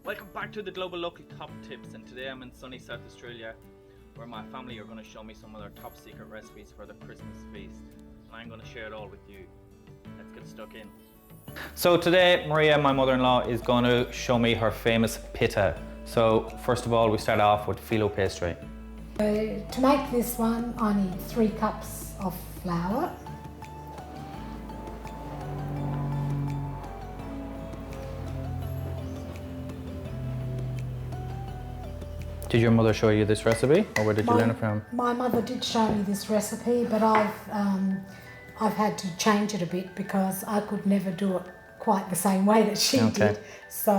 Welcome back to the Global Local Top Tips, and today I'm in sunny South Australia where my family are going to show me some of their top secret recipes for the Christmas feast, and I'm going to share it all with you. Let's get stuck in. So today Maria, my mother-in-law, is going to show me her famous pita. So first of all we start off with filo pastry. To make this one I need 3 cups of flour, Did your mother show you this recipe, or where did you learn it from? My mother did show me this recipe, but I've had to change it a bit because I could never do it quite the same way that she did. So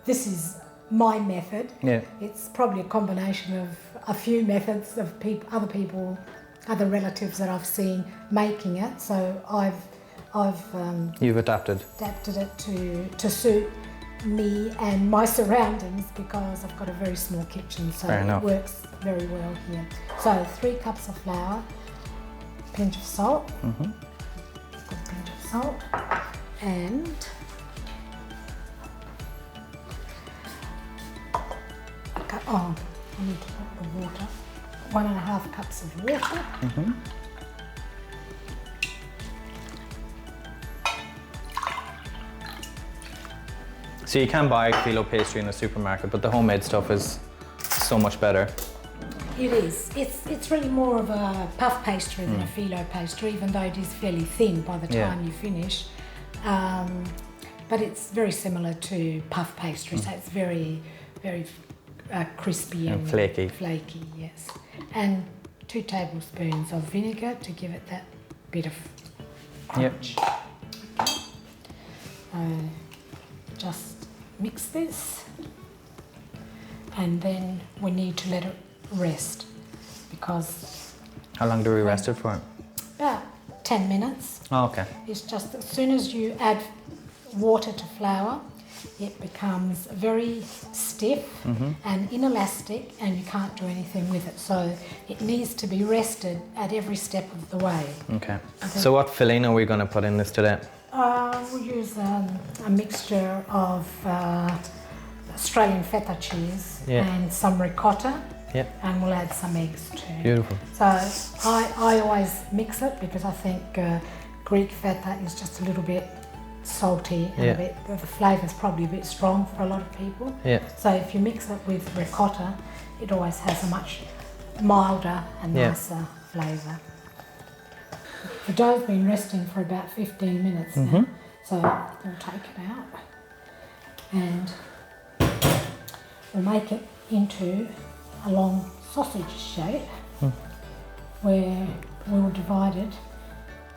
this is my method. Yeah. It's probably a combination of a few methods of other relatives that I've seen making it. So You've adapted it to suit me and my surroundings because I've got a very small kitchen, so it works very well here. So 3 cups of flour, a pinch of salt, a pinch of salt, and I need to put the water, 1.5 cups of water. So you can buy filo pastry in a supermarket, but the homemade stuff is so much better. It is. It's really more of a puff pastry than a filo pastry, even though it is fairly thin by the time you finish. But it's very similar to puff pastry, so it's very, very crispy and flaky. Flaky, yes. And 2 tablespoons of vinegar to give it that bit of crunch. Just mix this, and then we need to let it rest because... How long do we rest it for? About 10 minutes. Oh, okay. It's just as soon as you add water to flour, it becomes very stiff and inelastic, and you can't do anything with it. So it needs to be rested at every step of the way. Okay. So what filling are we going to put in this today? We'll use a mixture of Australian feta cheese and some ricotta, and we'll add some eggs too. Beautiful. So I always mix it because I think Greek feta is just a little bit salty and the flavour is probably a bit strong for a lot of people. So if you mix it with ricotta, it always has a much milder and nicer flavour. The dough's been resting for about 15 minutes now, so we'll take it out and we'll make it into a long sausage shape where we'll divide it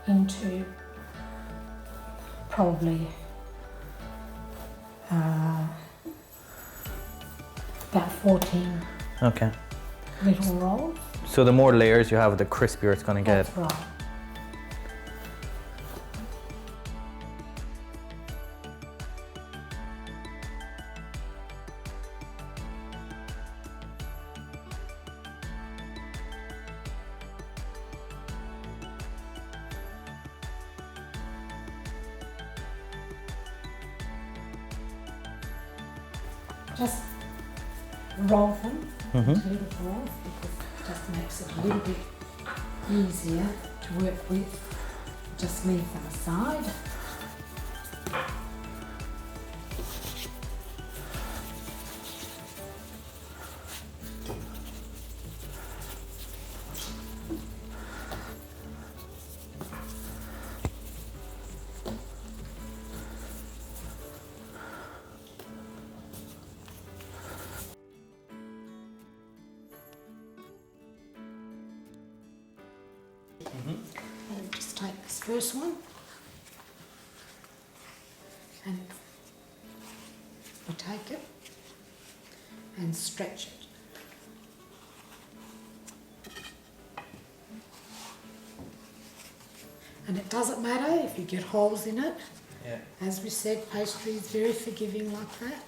into probably about 14 little rolls. So the more layers you have, the crispier it's going to get. That's right. Just roll them into little balls because it just makes it a little bit easier to work with. Just leave them aside. And just take this first one and we take it and stretch it. And it doesn't matter if you get holes in it. As we said, pastry is very forgiving like that.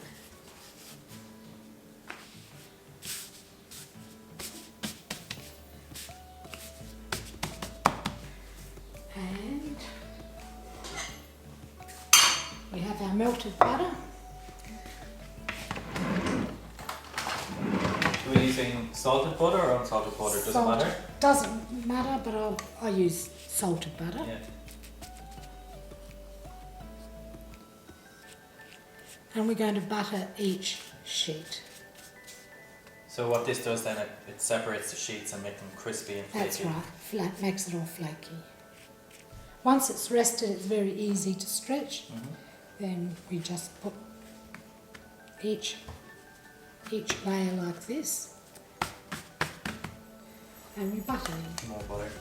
We have our melted butter. we using salted butter or unsalted butter? Does it matter? Doesn't matter, but I use salted butter. Yeah. And we're going to butter each sheet. So what this does then, it separates the sheets and make them crispy and flaky. That's right, makes it all flaky. Once it's rested, it's very easy to stretch. Then we just put each layer like this, and we butter it. More butter.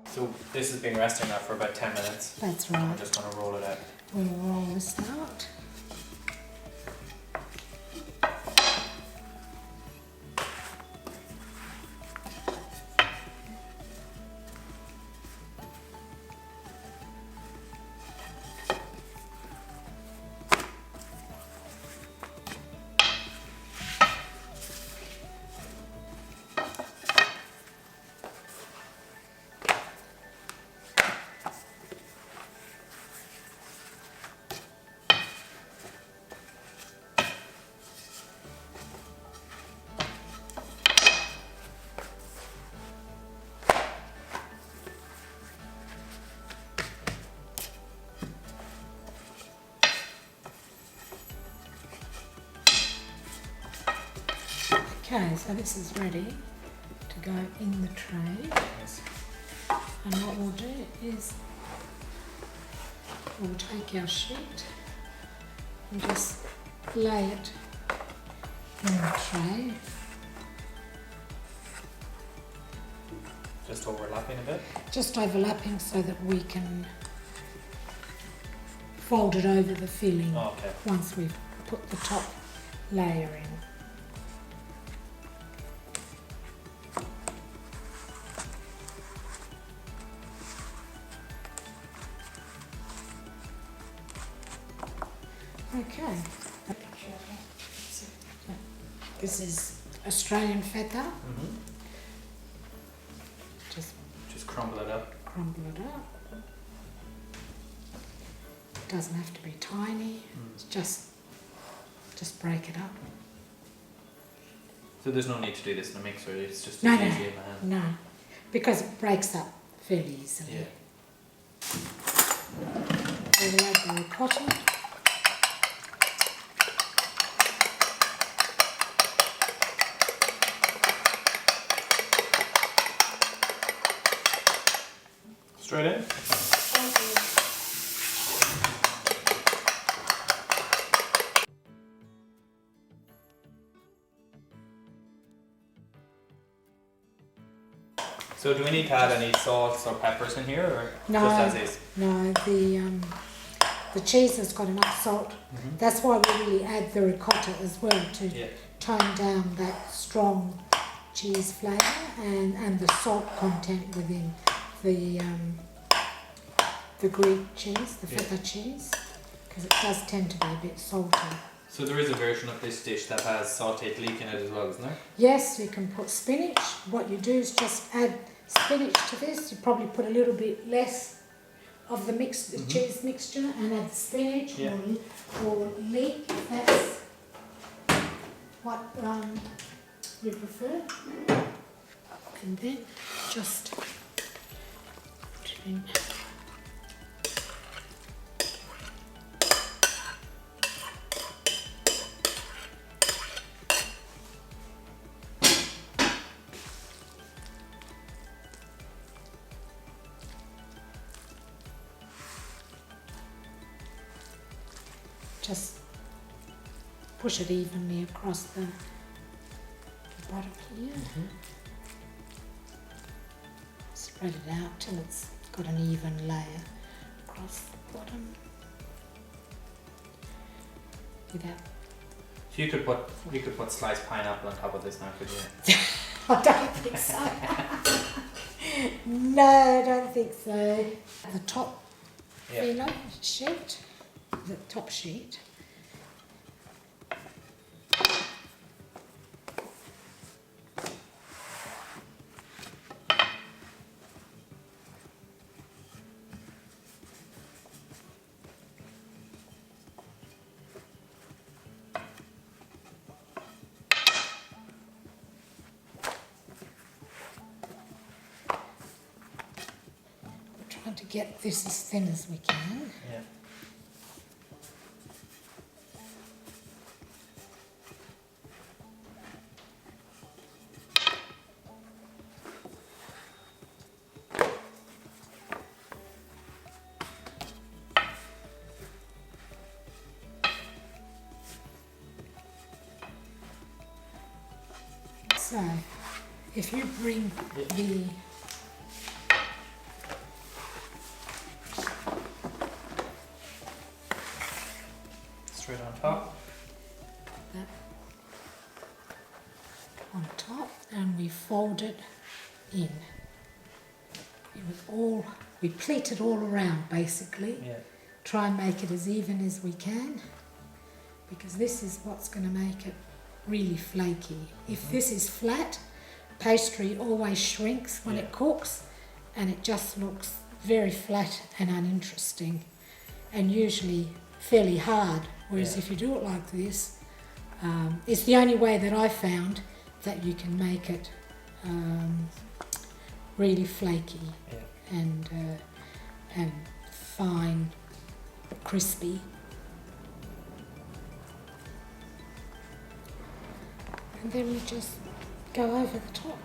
So this has been resting now for about 10 minutes. That's right. I'm just going to roll it out. We'll roll this out. Okay, so this is ready to go in the tray. Yes. And what we'll do is we'll take our sheet and just lay it in the tray. Just overlapping a bit? Just overlapping so that we can fold it over the filling once we've put the top layer in. Okay. This is Australian feta. Just crumble it up. Crumble it up. Doesn't have to be tiny. It's just break it up. So there's no need to do this in a mixer. It's just No, easy in the hand. no, because it breaks up fairly easily. Yeah. We'll add the ricotta. Straight in. So do we need to add any salts or peppers in here, or No, just as is? No, the cheese has got enough salt. That's why we really add the ricotta as well to tone down that strong cheese flavour and the salt content within the Greek cheese, the feta cheese, because it does tend to be a bit salty. So there is a version of this dish that has sautéed leek in it as well, isn't there? Yes, you can put spinach. What you do is just add spinach to this. You probably put a little bit less of the cheese mixture and add the spinach or leek, if that's what we prefer. And then just put it in. Just push it evenly across the bottom here. Spread it out till it's got an even layer across the bottom. Without. So you could put sliced pineapple on top of this now, could you? I don't think so. No, I don't think so. The top filo sheet. The top sheet. We're trying to get this as thin as we can. Yeah. So, if you bring the straight on top, that on top, and we fold it in. We pleat it all around basically. Yeah. Try and make it as even as we can, because this is what's going to make it really flaky. If this is flat, pastry always shrinks when it cooks, and it just looks very flat and uninteresting, and usually fairly hard. Whereas if you do it like this, it's the only way that I found that you can make it really flaky and fine, crispy. And then we just go over the top.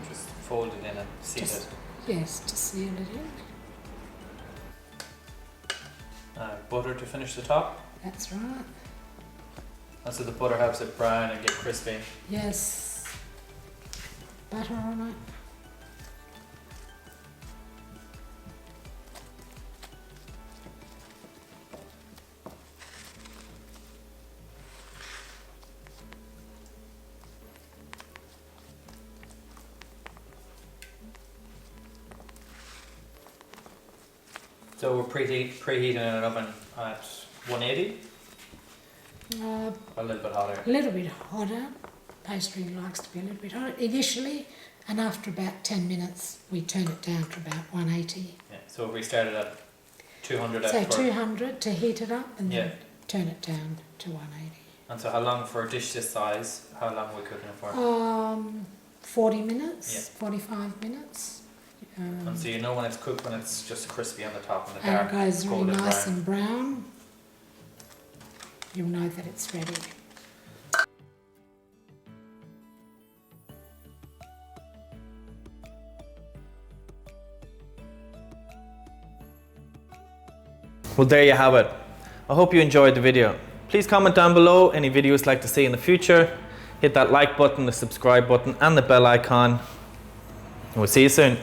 Just fold it in and seal it. Yes, to seal it in. Butter to finish the top. That's right. And so the butter helps it brown and get crispy. Yes. Butter on it. So we're preheating in an oven at 180? A little bit hotter. A little bit hotter. Pastry likes to be a little bit hotter initially, and after about 10 minutes we turn it down to about 180. Yeah. So we started at 200. So 200 to heat it up, and then turn it down to 180. And so how long for a dish this size? How long are we cooking it for? 40 minutes, 45 minutes. And so you know when it's cooked, when it's just crispy on the top and the and dark it goes really golden nice brown. and brown, you'll know that it's ready. Well, there you have it. I hope you enjoyed the video. Please comment down below any videos you'd like to see in the future. Hit that like button, the subscribe button and the bell icon. And we'll see you soon.